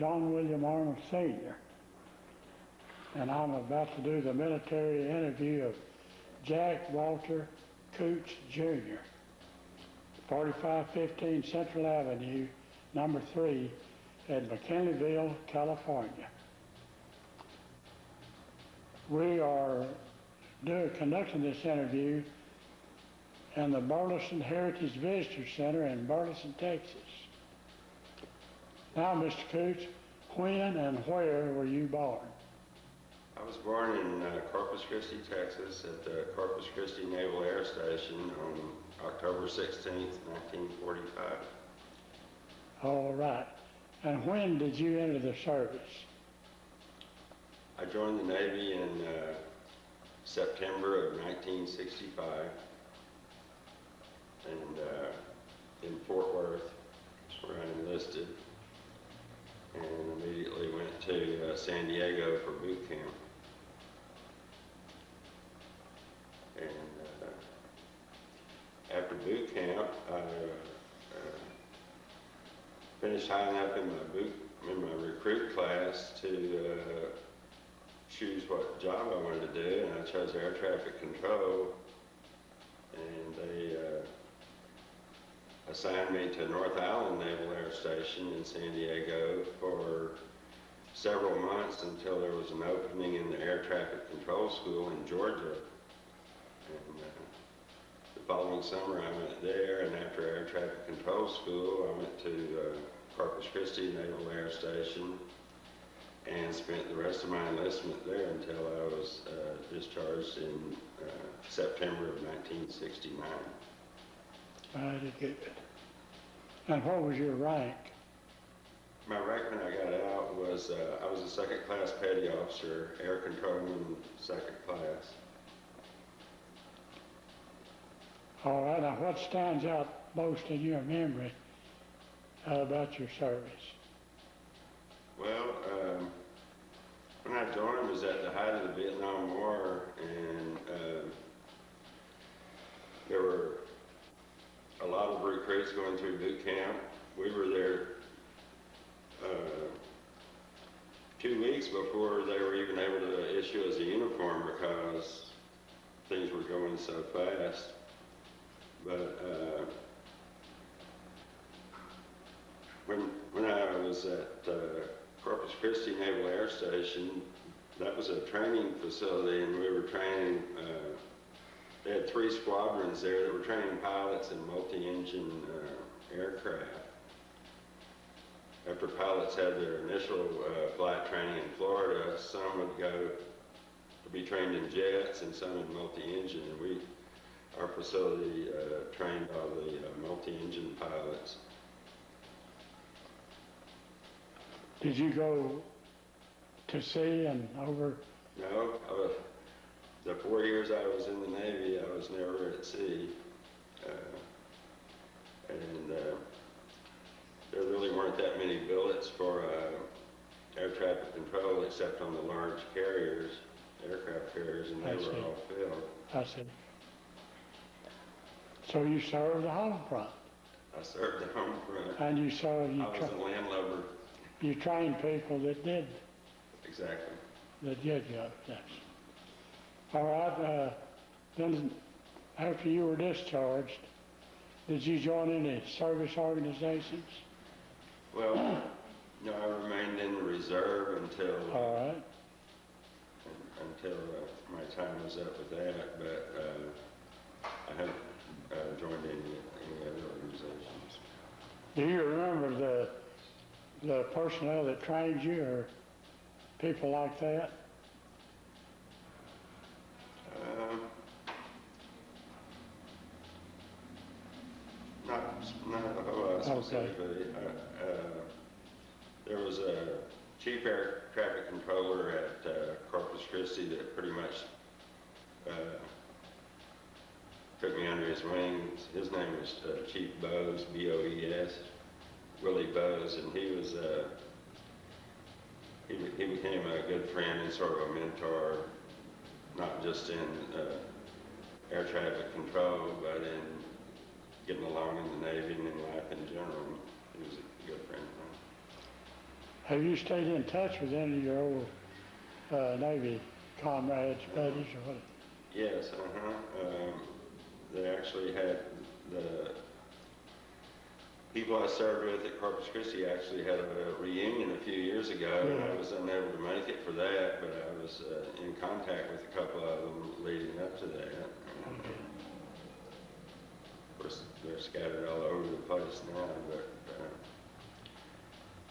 John William Arnold Sr., and I'm about to do the military interview of Jack Walter Coots Jr., 4515 Central Avenue, number 3, at McKinleyville, California. We are conducting this interview in the Burleson Heritage Visitor Center in Burleson, Texas. Now, Mr. Coots, when and where were you born? I was born in Corpus Christi, Texas, at the Corpus Christi Naval Air Station on October 16th, 1945. All right. And when did you enter the service? I joined the Navy in September of 1965, and in Fort Worth, that's where I enlisted, and immediately went to San Diego for boot camp. And after boot camp, I finished high enough in my recruit class to choose what job I wanted to do, and I chose air traffic control, and they assigned me to North Island Naval Air Station in San Diego for several months until there was an opening in the air traffic control school in Georgia. And the following summer I went there, and after air traffic control school I went to Corpus Christi Naval Air Station and spent the rest of my enlistment there until I was discharged in September of 1969. Very good. And what was your rank? My rank when I got out was, I was a second class petty officer, air controlman, second class. All right, now what stands out most in your memory about your service? Well, when I joined, it was at the height of the Vietnam War, and there were a lot of recruits going through boot camp. We were there 2 weeks before they were even able to issue us a uniform because things were going so fast. But when I was at Corpus Christi Naval Air Station, that was a training facility, and we were training, they had 3 squadrons there that were training pilots in multi-engine aircraft. After pilots had their initial flight training in Florida, some would go to be trained in jets and some in multi-engine, and our facility trained all the multi-engine pilots. Did you go to sea and over? No, the 4 years I was in the Navy, I was never at sea. And there really weren't that many billets for air traffic control except on the large carriers, aircraft carriers, and they were all filled. I see. So you served the home front? I served the home front. And you served... I was a landlubber. You trained people that did... Exactly. That did go, yes. All right, then after you were discharged, did you join any service organizations? Well, no, I remained in the reserve until... All right. Until my time was up with that, but I haven't joined any other organizations. Do you remember the personnel that trained you or people like that? Not a whole lot specifically. Okay. There was a chief air traffic controller at Corpus Christi that pretty much took me under his wing. His name was Chief Bowes, B-O-E-S, Willie Bowes, and he became a good friend and sort of a mentor, not just in air traffic control, but in getting along in the Navy and in life in general. He was a good friend of Have you stayed in touch with any of your old Navy comrades, buddies, or what? Yes, they actually had the people I served with at Corpus Christi actually had a reunion a few years ago, and I was unable to make it for that, but I was in contact with a couple of them leading up to that. Okay. Of course, they're scattered all over the place now, but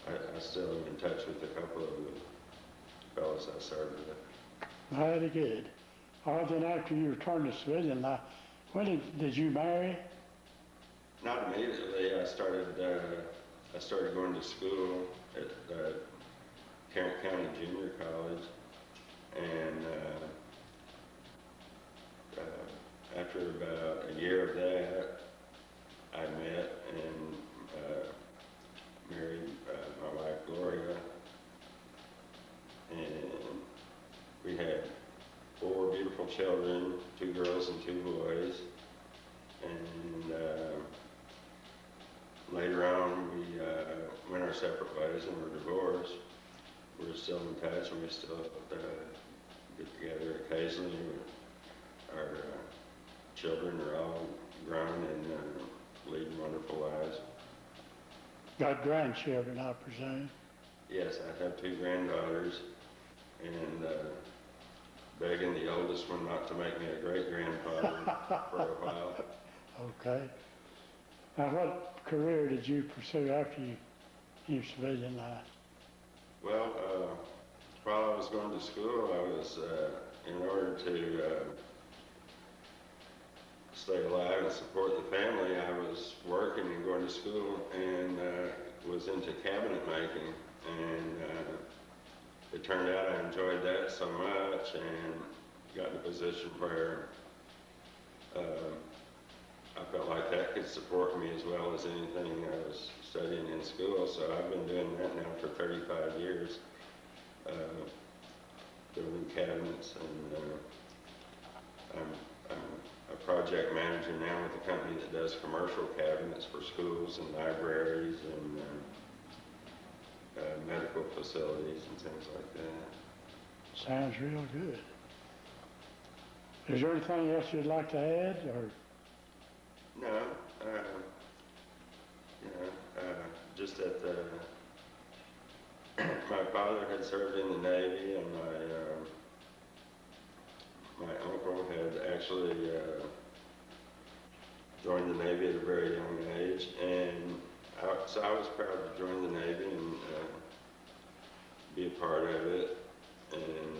I still am in touch with a couple of the fellows I served with. Mighty good. All right, then after you returned to civilian life, when did you marry? Not immediately. I started going to school at Tarrant County Junior College, and after about a year of that, I met and married my wife Gloria, and we had 4 beautiful children, 2 girls and 2 boys, and later on we went our separate ways and were divorced. We're still in touch, and we still get together occasionally. Our children are all grown and leading wonderful lives. Got grandchildren, I presume. Yes, I have 2 granddaughters, and begging the oldest one not to make me a great-grandfather for a while. Okay. Now, what career did you pursue after you civilian life? Well, while I was going to school, I was, in order to stay alive and support the family, I was working and going to school, and was into cabinet making, and it turned out I enjoyed that so much and got in a position where I felt like that could support me as well as anything I was studying in school. So I've been doing that now for 35 years, building cabinets, and I'm a project manager now with a company that does commercial cabinets for schools and libraries and medical facilities and things like that. Sounds real good. Is there anything else you'd like to add, or? No, just that my father had served in the Navy, and my uncle had actually joined the Navy at a very young age, and so I was proud to join the Navy and be a part of it, and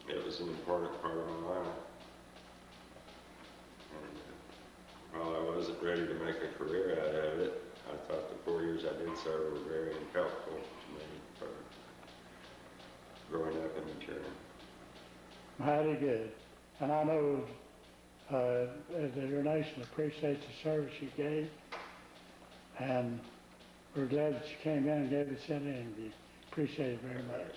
it was an important part of my life. And while I wasn't ready to make a career out of it, I thought the 4 years I did serve were very helpful to me for growing up and maturing. Mighty good. And I know that your nation appreciates the service you gave, and we're glad that you came in and gave us that interview. Appreciate it very much.